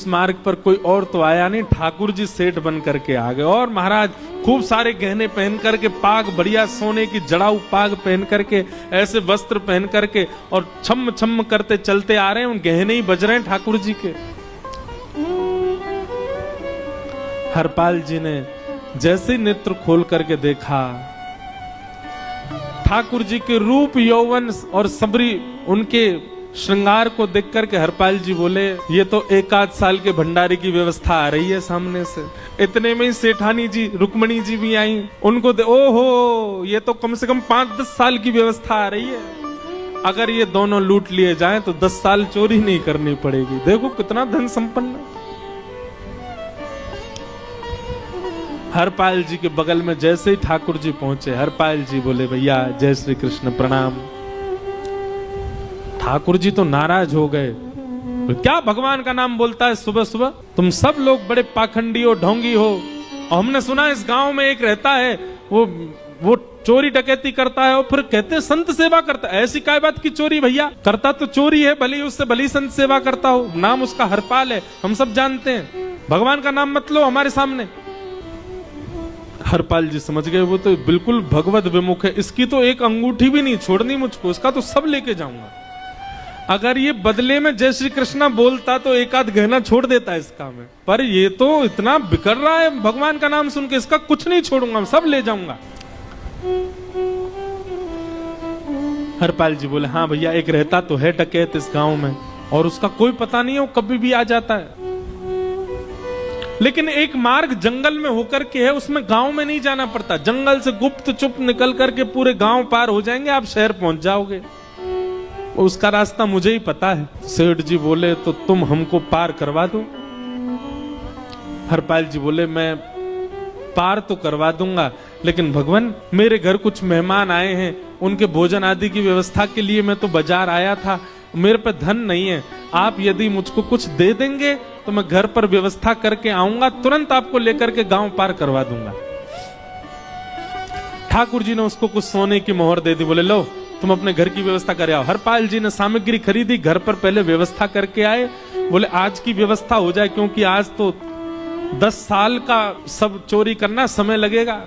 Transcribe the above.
उस मार्ग पर कोई और तो आया नहीं, ठाकुर जी सेठ बन करके आ गए। और महाराज खूब सारे गहने पहन करके, पाग बढ़िया सोने की जड़ाऊ पाग पहन करके, ऐसे वस्त्र पहन करके और छम छम करते चलते आ रहे हैं। उन गहने ही बज रहे हैं ठाकुर जी के। हरपाल जी ने जैसे ही नेत्र खोल करके देखा, ठाकुर जी के रूप यौवन और सबरी उनके श्रृंगार को देख करके हरपाल जी बोले, ये तो एक आध साल के भंडारे की व्यवस्था आ रही है सामने से। इतने में ही सेठानी जी रुक्मणी जी भी आई, उनको ओहो, ये तो कम से कम 5-10 साल की व्यवस्था आ रही है। अगर ये दोनों लूट लिए जाएं तो 10 साल चोरी नहीं करनी पड़ेगी। देखो कितना धन संपन्न। हरपाल जी के बगल में जैसे ही ठाकुर जी पहुंचे, हरपाल जी बोले, भैया जय श्री कृष्ण, प्रणाम। ठाकुर जी तो नाराज हो गए, क्या भगवान का नाम बोलता है सुबह सुबह? तुम सब लोग बड़े पाखंडी हो, ढोंगी हो। और हमने सुना इस गांव में एक रहता है, वो चोरी डकैती करता है और फिर कहते हैं संत सेवा करता है। ऐसी काय बात की चोरी भैया? करता तो चोरी है, भली उससे भली संत सेवा करता हो। नाम उसका हरपाल है, हम सब जानते हैं। भगवान का नाम मत लो हमारे सामने। हरपाल जी समझ गए, वो तो बिल्कुल भगवत विमुख है, इसकी तो एक अंगूठी भी नहीं छोड़नी मुझको, इसका तो सब लेके जाऊंगा। अगर ये बदले में जय श्री कृष्णा बोलता तो एक आध गहना छोड़ देता इसका मैं, पर ये तो इतना बिगड़ रहा है भगवान का नाम सुन के, इसका कुछ नहीं छोड़ूंगा, सब ले जाऊंगा। हरपाल जी बोले, हाँ भैया एक रहता तो है डकैत इस गांव में, और उसका कोई पता नहीं है, वो कभी भी आ जाता है। लेकिन एक मार्ग जंगल में होकर के है, उसमें गांव में नहीं जाना पड़ता। जंगल से गुप्त चुप निकल करके पूरे गांव पार हो जाएंगे, आप शहर पहुंच जाओगे। उसका रास्ता मुझे ही पता है। सेठ जी बोले, तो तुम हमको पार करवा दो। हरपाल जी बोले, मैं पार तो करवा दूंगा, लेकिन भगवान मेरे घर कुछ मेहमान आए हैं, उनके भोजन आदि की व्यवस्था के लिए मैं तो बाजार आया था, मेरे पे धन नहीं है। आप यदि मुझको कुछ दे देंगे तो मैं घर पर व्यवस्था करके आऊंगा, तुरंत आपको लेकर के गांव पार करवा दूंगा। ठाकुर जी ने उसको कुछ सोने की मोहर दे दी, बोले लो तुम अपने घर की व्यवस्था कर आओ। हरपाल जी ने सामग्री खरीदी, घर पर पहले व्यवस्था करके आए। बोले आज की व्यवस्था हो जाए, क्योंकि आज तो 10 साल का सब चोरी करना समय लगेगा।